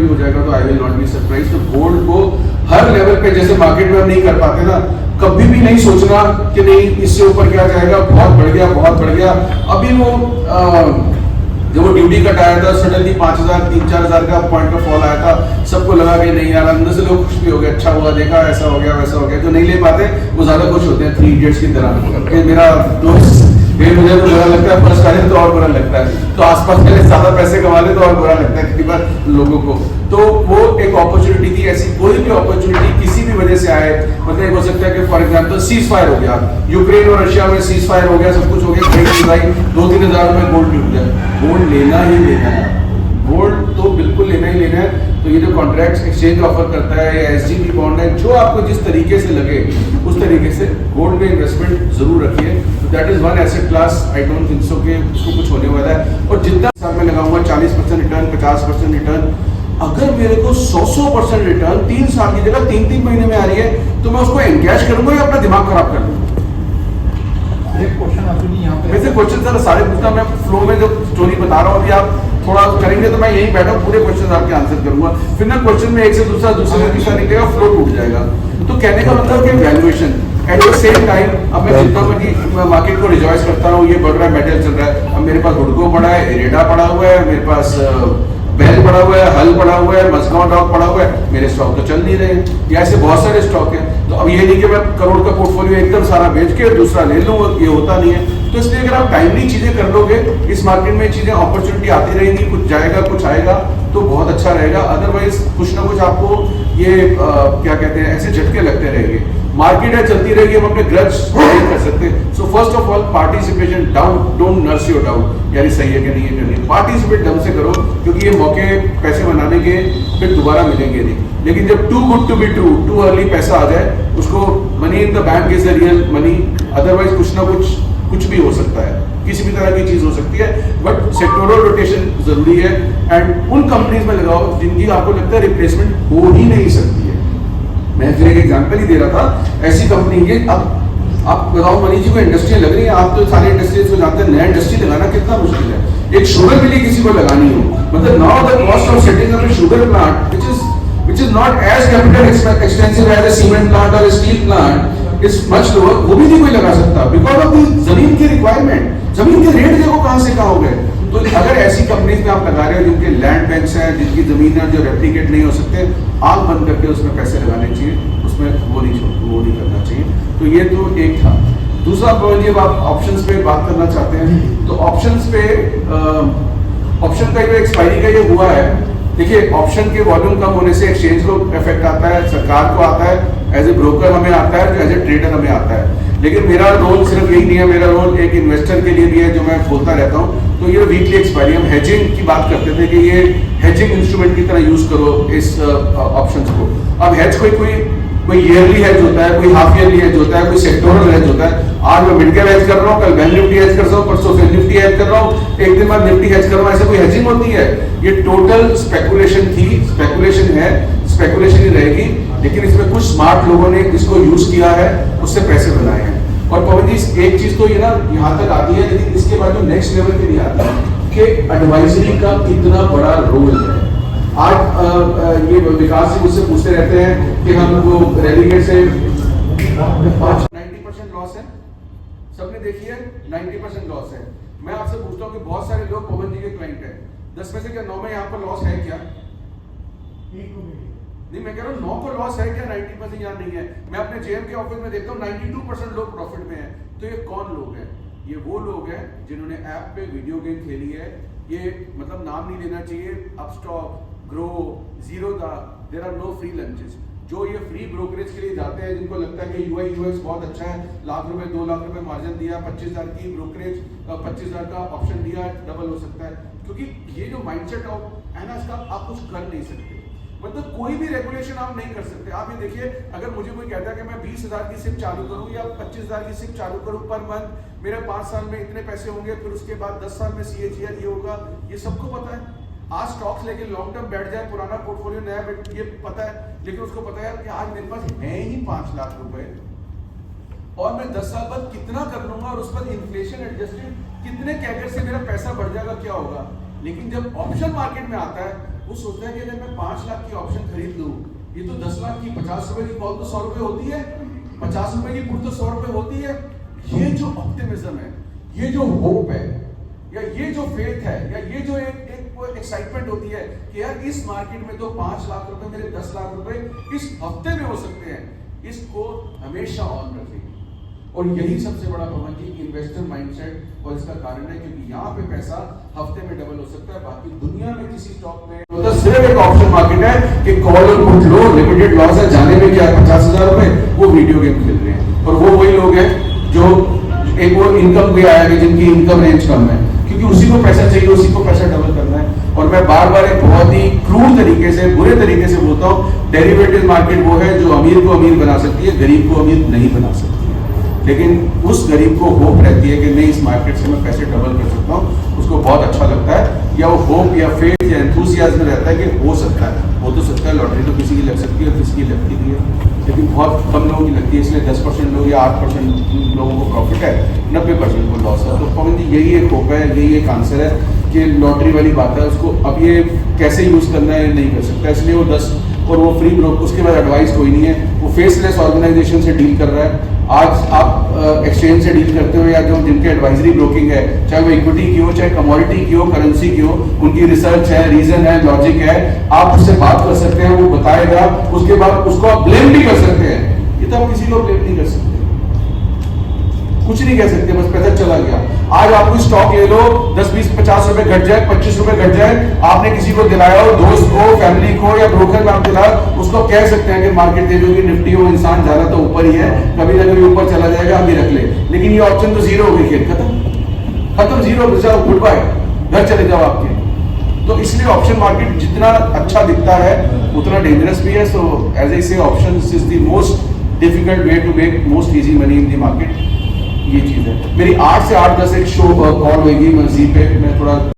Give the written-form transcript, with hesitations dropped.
हो जाएगा तो I will not be surprise. तो गोल्ड को हर लेवल पे, जैसे मार्केट में हम नहीं कर पाते ना, कभी भी नहीं सोचना कि नहीं इससे ऊपर क्या जाएगा, बहुत बढ़ गया बहुत बढ़ गया। अभी वो जब वो ड्यूटी कट आया था सडनली 5,000 3-4 हज़ार का पॉइंट का फॉल आया था, सबको लगा कि नहीं यार, अंदर से लोग खुश भी हो गए, अच्छा हुआ, देखा ऐसा हो गया वैसा हो गया। जो नहीं ले पाते वो ज्यादा खुश होते हैं, 3 इडियट्स की तरह। मेरा दोस्त मुझे तो बुरा लगता है, फर्स्ट टाइम तो और बुरा लगता है, तो आसपास के ज्यादा पैसे कमा ले तो और बुरा लगता है कई बार लोगों को। तो वो एक अपॉर्चुनिटी थी, ऐसी कोई भी अपॉर्चुनिटी किसी भी वजह से आए, मतलब हो सकता है कि फॉर एग्जांपल सीज फायर हो गया, यूक्रेन और रशिया में सीज फायर हो गया, सब कुछ हो गया, कहीं 2-3 हज़ार में गोल्ड टूट जाए, गोल्ड लेना ही लेना है, गोल्ड तो बिल्कुल लेना ही लेना है। तो ये जो कॉन्ट्रैक्ट्स एक्सचेंज ऑफर करता है या एसजीपी बॉन्ड है, जो आपको जिस तरीके से लगे उस तरीके से गोल्ड में इन्वेस्टमेंट जरूर रखिए। तो that is one asset class, I don't think so कि उसको कुछ होने वाला है। और जितना साल में लगाऊंगा 40% रिटर्न, 50% रिटर्न, अगर मेरे को 100% रिटर्न 3 साल की जगह 3-3 महीने में आ रही है, तो मैं उसको एनकैश करूंगा या अपना दिमाग खराब कर लूंगा? एक क्वेश्चन आपने यहाँ पे, वैसे क्वेश्चन सर सारे पूछना, मैं फ्लो में जो स्टोरी बता रहा हूँ, अभी आप थोड़ा करेंगे तो मैं यहीं बैठा पूरे क्वेश्चन आपके आंसर करूंगा, फिर ना क्वेश्चन में एक से दूसरा, दूसरे से तीसरा निकलेगा, फ्लो टूट जाएगा। तो कहने का मतलब कि valuation at the same time, अब मैं चिंता में कि मार्केट को रिजॉइस करता हूँ, ये बढ़ रहा है, मेटल चल रहा है, अब मेरे पास हुडको पड़ा है, एरेडा पड़ा हुआ है, मेरे पास बैल पड़ा हुआ है, हल पड़ा हुआ है, मस्कान डॉग पड़ा हुआ है, मेरे स्टॉक तो चल नहीं रहे, या ऐसे बहुत सारे स्टॉक हैं। तो अब ये नहीं कि मैं करोड़ का पोर्टफोलियो एकदम सारा बेच के दूसरा ले लूँ, ये होता नहीं है। तो इसलिए अगर आप टाइमली चीजें कर लोगे, इस मार्केट में चीजें अपॉर्चुनिटी आती रहेंगी, कुछ जाएगा कुछ आएगा, तो बहुत अच्छा रहेगा। अदरवाइज कुछ ना कुछ आपको ये क्या कहते हैं, ऐसे झटके लगते रहेंगे। मार्केट है चलती रहेगी, हम अपने ग्रज नहीं कर सकते। So first of all participation, doubt don't nurse your doubt, यानी सही है कि नहीं है करनी, पार्टिसिपेट ढंग से करो, क्योंकि ये मौके पैसे बनाने के फिर दोबारा मिलेंगे नहीं। लेकिन जब too good to be true, too early पैसा आ जाए, उसको money in the bank is a real money, otherwise कुछ ना कुछ भी हो सकता है, किसी भी तरह की चीज हो सकती है, बट सेक्टोरल रोटेशन जरूरी है। एंड उन कंपनीज में लगाओ जिनकी आपको लगता है रिप्लेसमेंट हो ही नहीं सकती है। मैं फिर एक एग्जांपल ही दे रहा था, ऐसी कंपनी है, अब आप बताओ मनीष जी को इंडस्ट्री लग रही है, आप तो सारी इंडस्ट्रीज को जानते हैं, नया इंडस्ट्री लगाना कितना मुश्किल है। एक शुगर मिली किसी को लगानी हो, मतलब now the cost of setting up A sugar plant which is not as capital extensive as a cement plant or a steel plant is much lower, वो भी नहीं कोई लगा सकता because of the जमीन की रिक्वायरमेंट। जमीन के रेट देखो कहां से कहां हो गए। तो अगर ऐसी कंपनीज में आप लगा रहे हो जिनके लैंड बैंक्स हैं, जिनकी जमीन है जो रेप्लिकेट नहीं हो सकते, आंख बंद करके उसमें पैसे लगाने चाहिए, उसमें वो नहीं करना चाहिए। तो ये तो एक था। दूसरा पॉइंट, जब आप ऑप्शंस पे बात करना चाहते हैं, तो ऑप्शंस पे ऑप्शन का जो एक्सपायरी का ये हुआ है, देखिए ऑप्शन के वॉल्यूम कम होने से एक्सचेंज को इफेक्ट आता है, सरकार को आता है, एज ए ब्रोकर हमें आता है, एज ए ट्रेडर हमें आता है। लेकिन मेरा रोल सिर्फ यही नहीं है, मेरा रोल एक इन्वेस्टर के लिए भी है, जो मैं बोलता रहता हूँ। तो ये वीकली एक्सपायरी, हम हेजिंग की बात करते थे कि ये हेजिंग इंस्ट्रूमेंट की तरह यूज करो इस ऑप्शंस को। अब हेज कोई ईयरली हेज होता है, कोई हाफ ईयरली हेज होता है, कोई सेक्टोरल हेज होता है। आज मैं मिड कैप हेज कर रहा हूँ, कल बैंक निफ्टी हेज कर रहा हूँ, परसों फिर निफ्टी हेज कर रहा हूँ, एक दिन बाद निफ्टी हेज कर रहा हूँ, ऐसे कोई हेजिंग होती है? ये टोटल स्पेकुलेशन थी, स्पेकुलेशन है, स्पेकुलेशन ही रहेगी। लेकिन इसमें कुछ स्मार्ट लोगों ने इसको यूज किया है, उससे पैसे बनाए हैं। और पवन जी एक चीज तो ये ना यहाँ तक आती है, लेकिन इसके बाद जो नेक्स्ट लेवल पे नहीं आती है कि एडवाइजरी का कितना बड़ा रोल है। आज ये विकास जी मुझसे पूछते रहते हैं कि हम वो रेलीगेट से 90% लॉस है, सबने देखी है 90% लॉस है। मैं आपसे पूछता हूँ कि बहुत सारे लोग पवन जी के क्लाइंट हैं, 10 में से क्या 9 में यहाँ पर लॉस है क्या? नहीं, मैं कह रहा हूँ 9 को लॉस है क्या? 90% यहाँ नहीं है। मैं अपने जेएम के ऑफिस में देखता हूँ 92% लोग प्रॉफिट में हैं। तो ये कौन लोग हैं? ये वो लोग हैं जिन्होंने ऐप पे वीडियो गेम खेली है। ये मतलब नाम नहीं लेना चाहिए, Upstox, Groww, Zerodha, there are no free lunches. जो ये फ्री ब्रोकरेज के लिए जाते हैं, जिनको लगता है कि यूआई यूएक्स बहुत अच्छा है, लाख रुपए 2 लाख रुपए मार्जिन दिया, 25,000 की ब्रोकरेज, 25,000 का ऑप्शन दिया, डबल हो सकता है। क्योंकि ये जो माइंडसेट है ना, इसका आप कुछ कर नहीं सकते, मतलब कोई भी रेगुलेशन आप नहीं कर सकते। आप ये देखिए, अगर मुझे कोई कहता है कि मैं 20,000 की सिप चालू करूं या 25,000 की सिप चालू करूं पर मंथ, मेरे 5 साल में इतने पैसे होंगे, फिर उसके बाद 10 साल में सीएजीआर ये होगा, ये सबको पता है। आज स्टॉक्स लेके लॉन्ग टर्म बैठ जाए, पुराना पोर्टफोलियो नया, ये पता है, लेकिन उसको पता है कि आज मेरे पास है ही 5 लाख रुपए और मैं 10 साल बाद कितना कर लूंगा, और उस पर इन्फ्लेशन एडजस्टेड कितने कैगर से मेरा पैसा बढ़ जाएगा, क्या होगा। लेकिन जब ऑप्शन मार्केट में आता है, वो सोचता है कि अगर मैं 5 लाख की ऑप्शन खरीद लूं, ये तो 10 लाख की 50 रुपए की कॉल तो 100 रुपए होती है, 50 रुपए की पुट तो 100 रुपए होती है। ये जो ऑप्टिमिज्म है, ये जो होप है, या ये जो फेथ है, या ये जो एक एक्साइटमेंट होती है कि यार इस मार्केट में तो 5 लाख रुपए, मेरे 10 लाख रुपए इस हफ्ते में हो सकते हैं, इसको हमेशा ऑन रखेगी। और यही सबसे बड़ा पवन जी इन्वेस्टर माइंडसेट और इसका कारण है, क्योंकि यहाँ पे पैसा हफ्ते में डबल हो सकता है, बाकी दुनिया में किसी स्टॉक में तो सिर्फ एक ऑप्शन मार्केट है कि कॉल और पुट लो, लिमिटेड लॉस है, जाने में क्या 50,000 रुपए, वो वीडियो गेम खेल रहे हैं। और वो वही लोग हैं जो एक वो इनकम भी आया है जिनकी इनकम रेंज कम है, क्योंकि उसी को पैसा चाहिए, उसी को पैसा डबल करना है। और मैं बार बार एक बहुत ही क्रूर तरीके से, बुरे तरीके से बोलता हूँ, डेरिवेटिव मार्केट वो है जो अमीर को अमीर बना सकती है, गरीब को अमीर नहीं बना सकती। लेकिन उस गरीब को होप रहती है कि नहीं, इस मार्केट से मैं पैसे डबल कर सकता हूँ, उसको बहुत अच्छा लगता है, या वो होप या फेथ या एंथुसियाज्म रहता है कि हो सकता है, हो तो सकता है। लॉटरी तो किसी की लग सकती है और किसी की लगती भी है, लेकिन बहुत कम लोगों की लगती है, इसलिए 10% लोग या 8% लोगों को प्रॉफिट है, 90% को लॉस है। तो पवन जी यही एक होप है, यही एक आंसर है कि लॉटरी वाली बात है, उसको अब ये कैसे यूज़ करना है नहीं कर सकता, इसलिए वो 10 और वो फ्री ब्रोक, उसके बाद एडवाइस कोई नहीं है, वो फेसलेस ऑर्गेनाइजेशन से डील कर रहा है। आज आप एक्सचेंज से डील करते हो या जो जिनके एडवाइजरी ब्रोकिंग है, चाहे वो इक्विटी की हो, चाहे कमोडिटी की हो, करेंसी की हो, उनकी रिसर्च है, रीजन है, लॉजिक है, आप उससे बात कर सकते हैं, वो बताएगा, उसके बाद उसको आप ब्लेम भी कर सकते हैं। ये तो आप किसी को ब्लेम नहीं कर सकते, कुछ नहीं कह सकते, बस पैसा चला गया। आज आप कोई स्टॉक ले लो, 10, 20, 50 रुपए घट जाए, 25 रुपए घट जाए, आपने किसी को दिलाया हो, दोस्त को, फैमिली को या ब्रोकर में आप दिलाया, उसको कह सकते हैं कि मार्केट दे जो कि निफ्टी हो, इंसान ज्यादा तो ऊपर ही है, कभी ना कभी ऊपर चला जाएगा, हम भी रख ले। लेकिन ये ऑप्शन तो जीरो हो गई, खेल खत्म, जीरो, जाओ, गुड बाय, घर चले जाओ आपके। तो इसलिए ऑप्शन मार्केट जितना अच्छा दिखता है उतना डेंजरस भी है। सो as I say option is the most difficult way to make most easy money in the market. ये चीज है। मेरी 8 से 8-10 एक शो कॉल होगी, मैं जी पे मैं थोड़ा